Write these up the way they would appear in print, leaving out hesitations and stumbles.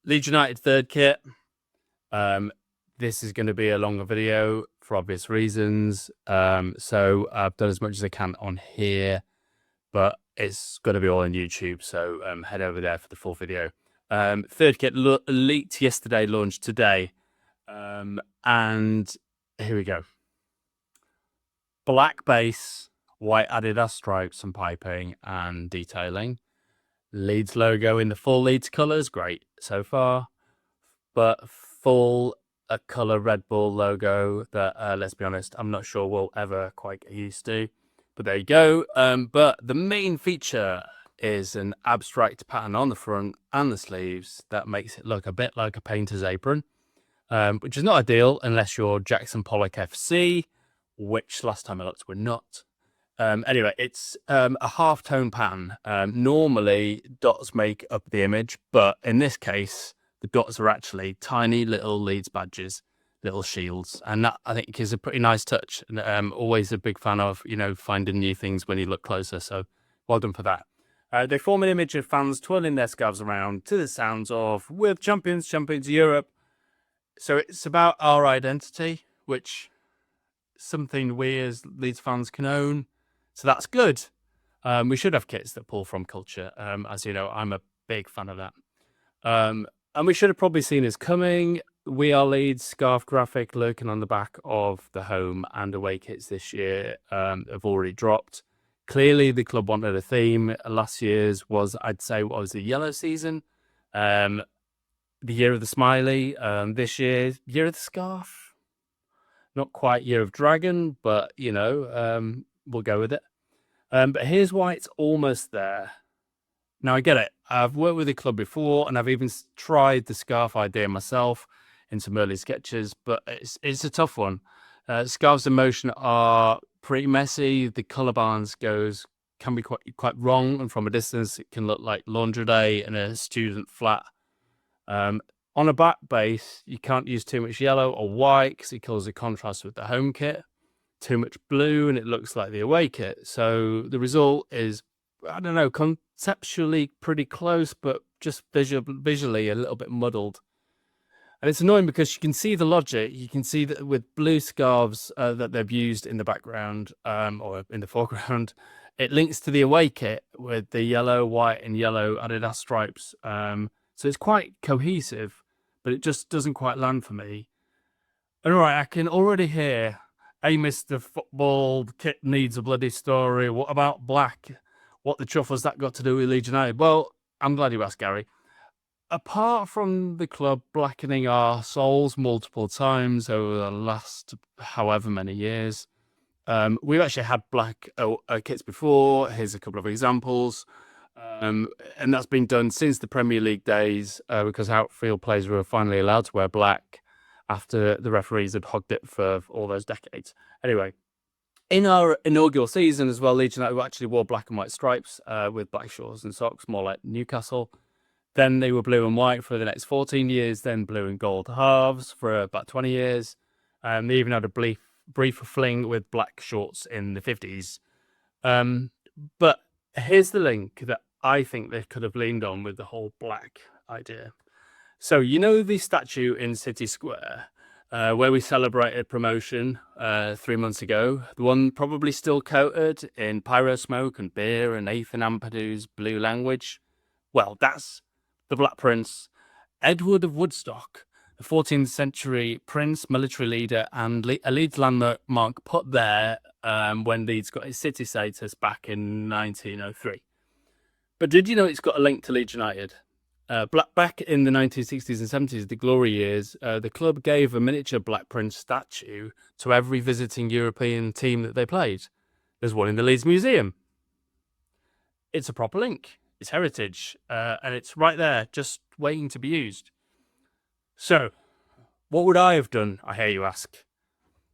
Leeds United third kit. This is going to be a longer video for obvious reasons. So I've done as much as I can on here, but it's going to be all on YouTube. So head over there for the full video. Third kit leaked yesterday, launched today. And here we go. Black base, white Adidas stripes and piping and detailing. Leeds logo in the full Leeds colours, great so far. But full colour Red Bull logo that, let's be honest, I'm not sure we'll ever quite get used to. But there you go. But the main feature is an abstract pattern on the front and the sleeves that makes it look a bit like a painter's apron, which is not ideal unless you're Jackson Pollock FC, which last time I looked we're not. Anyway, it's a half-tone pattern. Normally, dots make up the image, but in this case, the dots are actually tiny little Leeds badges, little shields, and that I think is a pretty nice touch. And always a big fan of finding new things when you look closer. So well done for that. They form an image of fans twirling their scarves around to the sounds of "We're champions of Europe." So it's about our identity, which is something we as Leeds fans can own. So that's good. We should have kits that pull from culture. As you know, I'm a big fan of that. And we should have probably seen us coming. We Are Leeds scarf graphic lurking on the back of the home and away kits this year have already dropped. Clearly, the club wanted a theme. Last year's was, I'd say, what was the yellow season? The year of the smiley. This year, year of the scarf. Not quite year of dragon, but, we'll go with it. But here's why it's almost there. Now, I get it. I've worked with the club before, and I've even tried the scarf idea myself in some early sketches, but it's a tough one. Scarves in motion are pretty messy. The colour balance can be quite wrong, and from a distance, it can look like laundry day and a student flat. On a black base, you can't use too much yellow or white because it kills the contrast with the home kit. Too much blue and it looks like the away kit. So the result is, I don't know, conceptually pretty close, but just visually a little bit muddled. And it's annoying because you can see the logic. You can see that with blue scarves that they've used in the background or in the foreground, it links to the away kit with the yellow, white, and yellow Adidas stripes. So it's quite cohesive, but it just doesn't quite land for me. And all right, I can already hear, "Hey, Mr. Football, kit needs a bloody story. What about black? What the chuff has that got to do with Leeds United?" Well, I'm glad you asked, Gary. Apart from the club blackening our souls multiple times over the last however many years, we've actually had black kits before. Here's a couple of examples. And that's been done since the Premier League days because outfield players were finally allowed to wear black after the referees had hogged it for all those decades. Anyway, in our inaugural season as well, Leeds United actually wore black and white stripes with black shorts and socks, more like Newcastle. Then they were blue and white for the next 14 years, then blue and gold halves for about 20 years. They even had a brief fling with black shorts in the 50s. But here's the link that I think they could have leaned on with the whole black idea. So, the statue in City Square where we celebrated promotion 3 months ago, the one probably still coated in pyro smoke and beer and Ethan Ampadu's blue language? Well, that's the Black Prince, Edward of Woodstock, the 14th century prince, military leader, and a Leeds landmark put there when Leeds got its city status back in 1903. But did you know it's got a link to Leeds United? Back in the 1960s and 70s, the glory years, the club gave a miniature Black Prince statue to every visiting European team that they played. There's one in the Leeds Museum. It's a proper link. It's heritage, and it's right there, just waiting to be used. So, what would I have done, I hear you ask?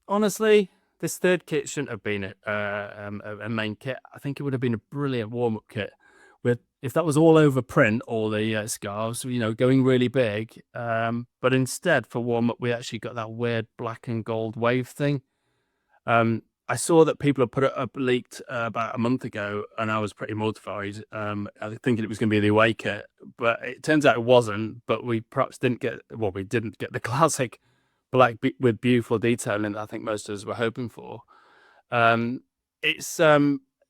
Honestly, this third kit shouldn't have been a main kit. I think it would have been a brilliant warm-up kit. If that was all over print, all the scarves, going really big. But instead, for warm-up, we actually got that weird black and gold wave thing. I saw that people had put it up leaked about a month ago, and I was pretty mortified. I was thinking it was going to be the away kit, but it turns out it wasn't. But we perhaps didn't get, well, we didn't get the classic black with beautiful detailing that I think most of us were hoping for. Um, it's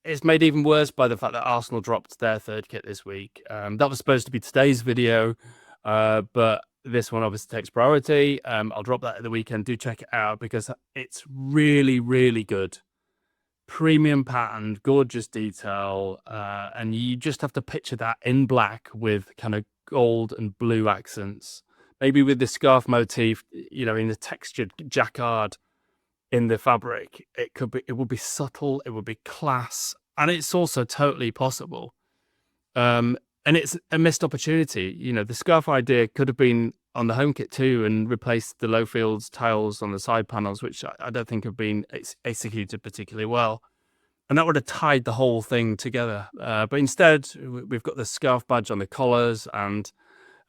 it's made even worse by the fact that Arsenal dropped their third kit this week. That was supposed to be today's video, but this one obviously takes priority. I'll drop that at the weekend. Do check it out because it's really, really good. Premium patterned, gorgeous detail, and you just have to picture that in black with kind of gold and blue accents. Maybe with the scarf motif, in the textured jacquard in the fabric. It would be subtle, it would be class, and it's also totally possible. And it's a missed opportunity. The scarf idea could have been on the home kit too and replaced the low fields tiles on the side panels, which I don't think have been executed particularly well. And that would have tied the whole thing together. But instead, we've got the scarf badge on the collars and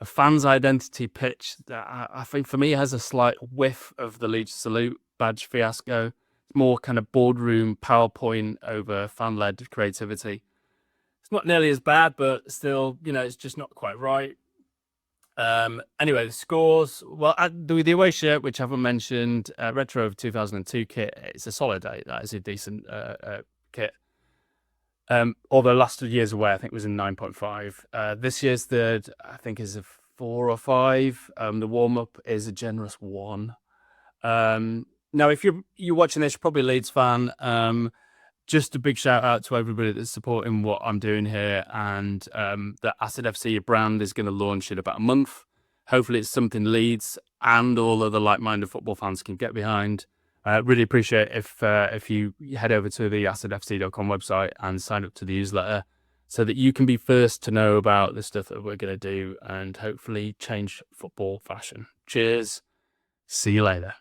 a fan's identity pitch that I think for me has a slight whiff of the Leeds Salute badge fiasco. It's more kind of boardroom PowerPoint over fan-led creativity. It's not nearly as bad, but still, it's just not quite right. Anyway, the scores. Well, the away shirt, which I haven't mentioned, retro of 2002 kit. It's a solid 8. That is a decent kit. Although last year's away, I think was in 9.5. This year's third, I think, is a 4 or 5. The warm up is a generous 1. Now, if you're watching this, you're probably a Leeds fan. Just a big shout out to everybody that's supporting what I'm doing here, and the Acid FC brand is going to launch in about a month. Hopefully, it's something Leeds and all other like-minded football fans can get behind. Really appreciate if you head over to the acidfc.com website and sign up to the newsletter so that you can be first to know about the stuff that we're going to do and hopefully change football fashion. Cheers. See you later.